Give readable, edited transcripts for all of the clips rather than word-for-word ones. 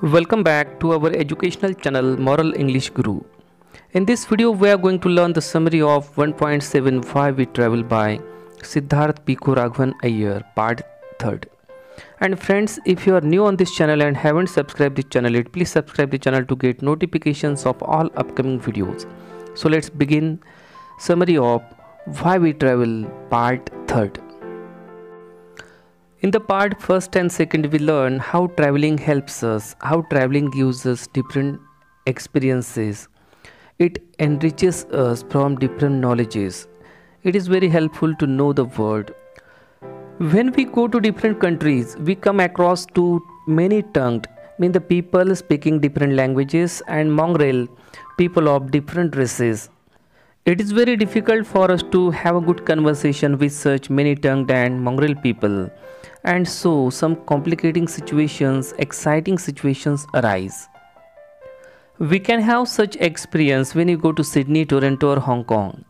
Welcome back to our educational channel Moral English Guru. In this video we are going to learn the summary of 1.75 We Travel by Siddharth Pico Raghavan Iyer, part 3rd. And friends, if you are new on this channel and haven't subscribed this channel yet, please subscribe the channel to get notifications of all upcoming videos. So let's begin summary of Why We Travel, part 3rd. In the part 1st and 2nd, we learn how traveling helps us, how traveling gives us different experiences. It enriches us from different knowledges. It is very helpful to know the world. When we go to different countries, we come across to many tongued, mean the people speaking different languages, and mongrel, people of different races. It is very difficult for us to have a good conversation with such many tongued and mongrel people. And so some complicating situations, exciting situations arise. We can have such experience when you go to Sydney, Toronto or Hong Kong.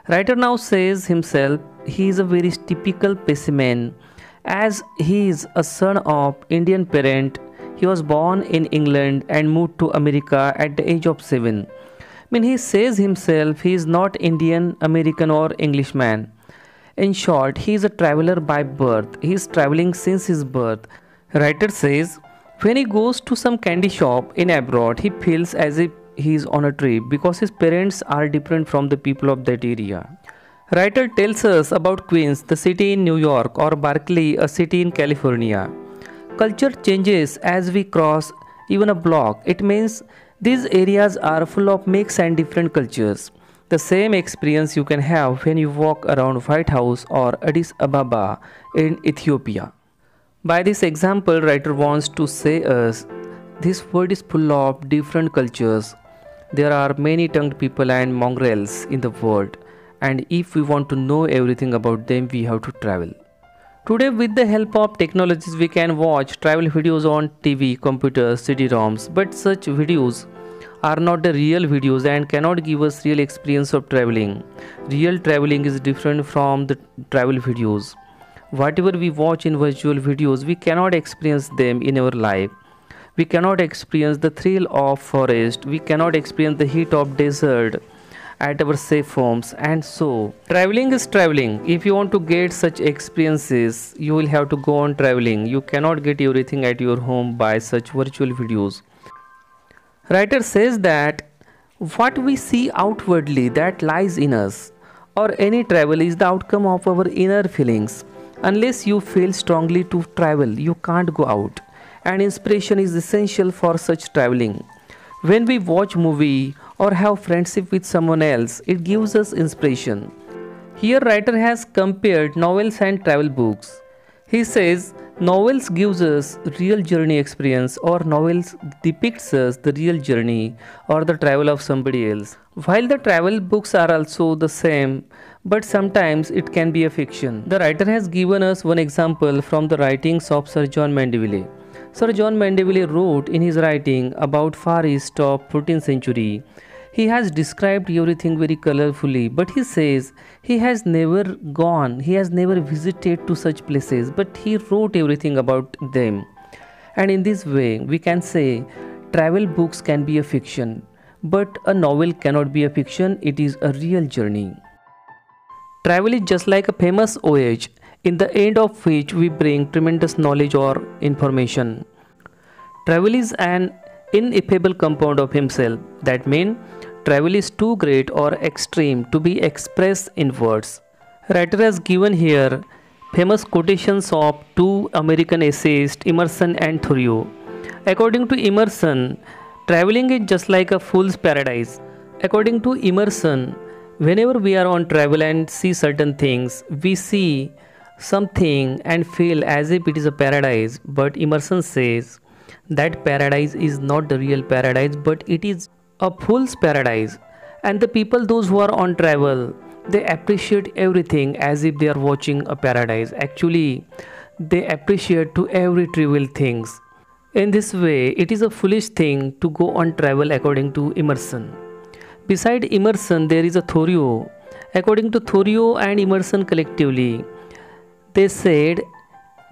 Writer now says himself he is a very typical specimen as he is a son of Indian parent. He was born in England and moved to America at the age of 7. He says himself he is not Indian, American or Englishman. In short, he is a traveler by birth. He is traveling since his birth. Writer says, when he goes to some candy shop in abroad, he feels as if he is on a trip because his parents are different from the people of that area. Writer tells us about Queens, the city in New York, or Berkeley, a city in California. Culture changes as we cross even a block. It means these areas are full of mix and different cultures. The same experience you can have when you walk around White House or Addis Ababa in Ethiopia. By this example, writer wants to say us, this world is full of different cultures. There are many tongued people and mongrels in the world, and if we want to know everything about them, we have to travel. Today, with the help of technologies, we can watch travel videos on TV, computers, CD-ROMs, but such videos are not the real videos and cannot give us real experience of traveling. Real traveling is different from the travel videos. Whatever we watch in virtual videos, we cannot experience them in our life. We cannot experience the thrill of forest. We cannot experience the heat of desert at our safe homes. And so, traveling is traveling. If you want to get such experiences, you will have to go on traveling. You cannot get everything at your home by such virtual videos. Writer says that what we see outwardly that lies in us, or any travel is the outcome of our inner feelings. Unless you feel strongly to travel, you can't go out. And inspiration is essential for such traveling. When we watch movie or have friendship with someone else, it gives us inspiration. Here writer has compared novels and travel books. He says novels gives us real journey experience, or novels depicts us the real journey or the travel of somebody else. While the travel books are also the same, but sometimes it can be a fiction. The writer has given us one example from the writings of Sir John Mandeville. Sir John Mandeville wrote in his writing about Far East of 14th century. He has described everything very colorfully, but he says he has never gone, he has never visited to such places, but he wrote everything about them. And in this way, we can say travel books can be a fiction, but a novel cannot be a fiction, it is a real journey. Travel is just like a famous voyage, in the end of which we bring tremendous knowledge or information. Travel is an ineffable compound of himself. That means travel is too great or extreme to be expressed in words. Writer has given here famous quotations of two American essayists, Emerson and Thoreau. According to Emerson, traveling is just like a fool's paradise. According to Emerson, whenever we are on travel and see certain things, we see something and feel as if it is a paradise. But Emerson says that paradise is not the real paradise, but it is a fool's paradise. And the people, those who are on travel, they appreciate everything as if they are watching a paradise. Actually, they appreciate to every trivial things. In this way, it is a foolish thing to go on travel according to Emerson. Beside Emerson, there is a Thoreau. According to Thoreau and Emerson collectively, they said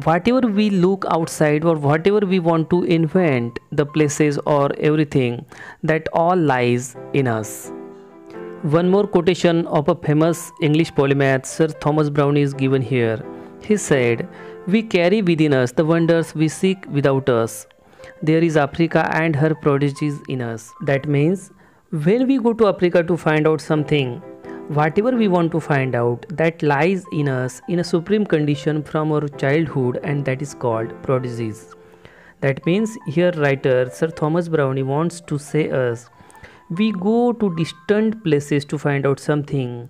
whatever we look outside or whatever we want to invent, the places or everything, that all lies in us. One more quotation of a famous English polymath, Sir Thomas Browne, is given here. He said, "We carry within us the wonders we seek without us. There is Africa and her prodigies in us." That means when we go to Africa to find out something, whatever we want to find out, that lies in us in a supreme condition from our childhood, and that is called prodigies. That means here writer Sir Thomas Browne wants to say us, we go to distant places to find out something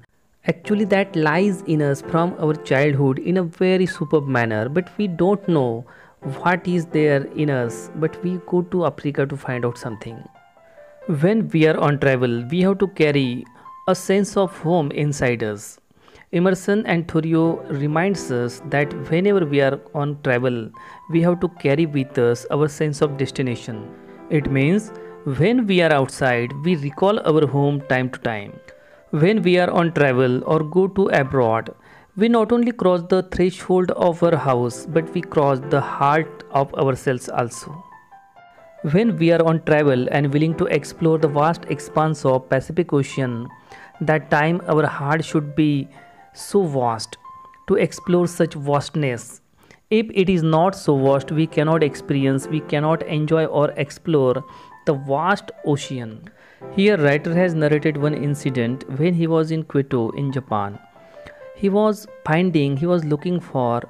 actually that lies in us from our childhood in a very superb manner, but we don't know what is there in us, but we go to Africa to find out something. When we are on travel, we have to carry a sense of home inside us. Emerson and Thoreau reminds us that whenever we are on travel, we have to carry with us our sense of destination. It means when we are outside, we recall our home time to time. When we are on travel or go to abroad, we not only cross the threshold of our house, but we cross the heart of ourselves also. When we are on travel and willing to explore the vast expanse of Pacific Ocean, that time our heart should be so vast to explore such vastness. If it is not so vast, we cannot experience, we cannot enjoy or explore the vast ocean. Here writer has narrated one incident when he was in Kyoto in Japan. He was looking for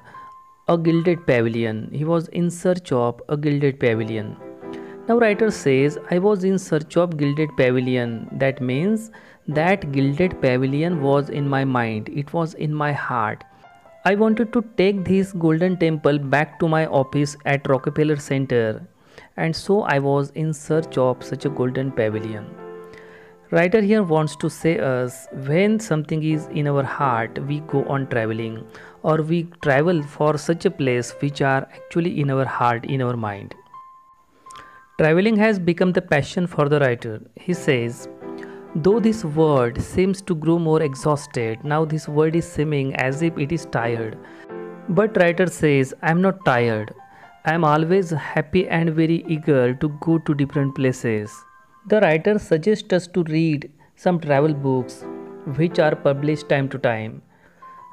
a gilded pavilion. He was in search of a gilded pavilion. Now writer says, I was in search of gilded pavilion. That means that gilded pavilion was in my mind. It was in my heart. I wanted to take this golden temple back to my office at Rockefeller Center. And so I was in search of such a golden pavilion. Writer here wants to say us, when something is in our heart, we go on traveling, or we travel for such a place which are actually in our heart, in our mind. Traveling has become the passion for the writer. He says, though this world seems to grow more exhausted, now this world is seeming as if it is tired. But writer says, I am not tired. I am always happy and very eager to go to different places. The writer suggests us to read some travel books which are published time to time.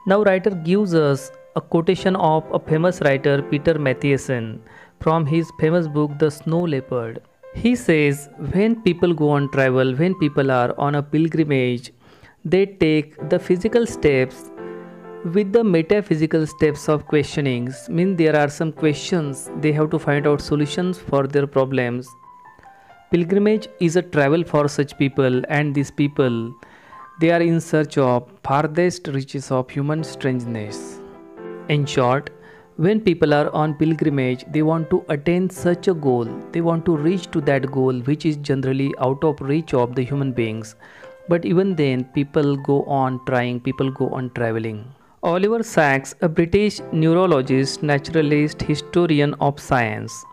Now writer gives us a quotation of a famous writer, Peter Matthiessen, from his famous book The Snow Leopard. He says, when people go on travel, when people are on a pilgrimage, they take the physical steps with the metaphysical steps of questionings. Mean there are some questions, they have to find out solutions for their problems. Pilgrimage is a travel for such people, and these people, they are in search of farthest reaches of human strangeness. In short, when people are on pilgrimage, they want to attain such a goal. They want to reach to that goal which is generally out of reach of the human beings. But even then, people go on trying, people go on traveling. Oliver Sacks, a British neurologist, naturalist, historian of science,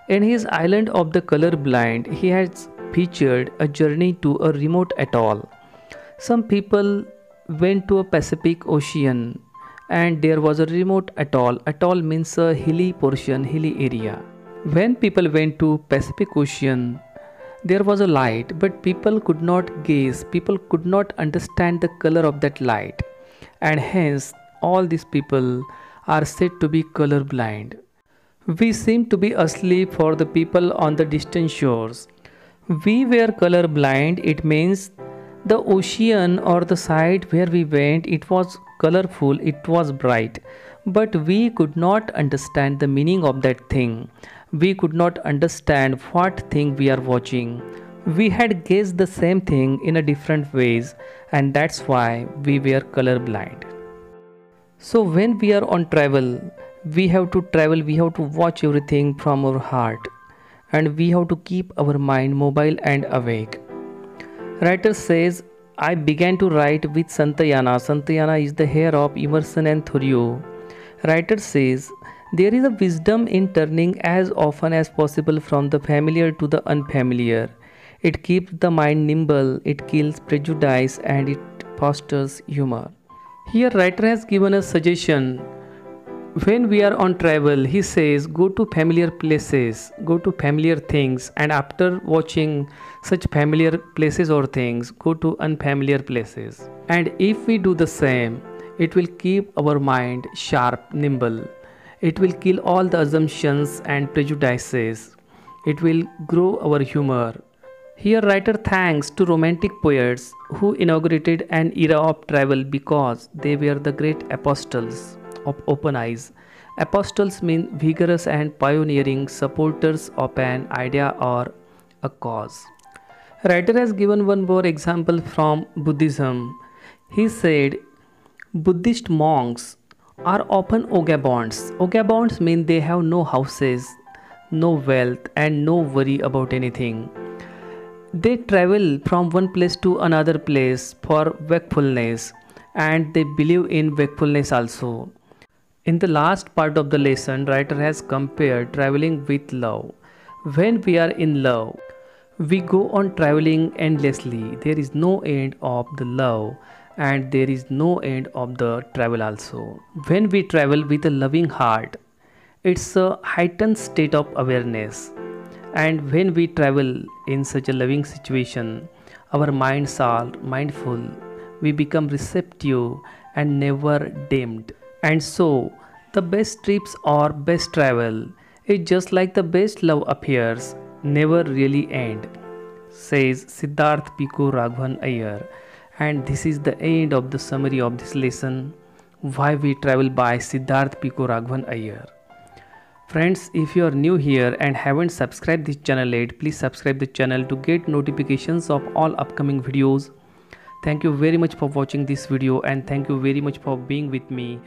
in his Island of the Colorblind, he has featured a journey to a remote atoll. Some people went to a Pacific Ocean, and there was a remote atoll. Atoll means a hilly portion, hilly area. When people went to Pacific Ocean, there was a light, but people could not gaze, people could not understand the color of that light, and hence all these people are said to be colorblind. We seem to be asleep for the people on the distant shores. We were colorblind, it means the ocean or the site where we went, it was colorful, it was bright, but we could not understand the meaning of that thing. We could not understand what thing we are watching. We had guessed the same thing in a different ways, and that's why we were colorblind. So when we are on travel, we have to travel, we have to watch everything from our heart, and we have to keep our mind mobile and awake. Writer says, I began to write with Santayana. Santayana is the heir of Emerson and Thoreau. Writer says, there is a wisdom in turning as often as possible from the familiar to the unfamiliar. It keeps the mind nimble, it kills prejudice, and it fosters humor. Here writer has given a suggestion. When we are on travel, he says, go to familiar places, go to familiar things, and after watching such familiar places or things, go to unfamiliar places. And if we do the same, it will keep our mind sharp, nimble. It will kill all the assumptions and prejudices. It will grow our humor. Here, writer thanks to romantic poets who inaugurated an era of travel because they were the great apostles of open eyes. Apostles mean vigorous and pioneering supporters of an idea or a cause. Writer has given one more example from Buddhism. He said, Buddhist monks are often vagabonds. Vagabonds mean they have no houses, no wealth, and no worry about anything. They travel from one place to another place for wakefulness, and they believe in wakefulness also. In the last part of the lesson, writer has compared traveling with love. When we are in love, we go on traveling endlessly. There is no end of the love and there is no end of the travel also. When we travel with a loving heart, it's a heightened state of awareness. And when we travel in such a loving situation, our minds are mindful, we become receptive and never dimmed. And so, the best trips or best travel is just like the best love affairs never really end, says Siddharth Pico Raghavan Iyer. And this is the end of the summary of this lesson, Why We Travel by Siddharth Pico Raghavan Iyer. Friends, if you are new here and haven't subscribed this channel yet, please subscribe the channel to get notifications of all upcoming videos. Thank you very much for watching this video and thank you very much for being with me.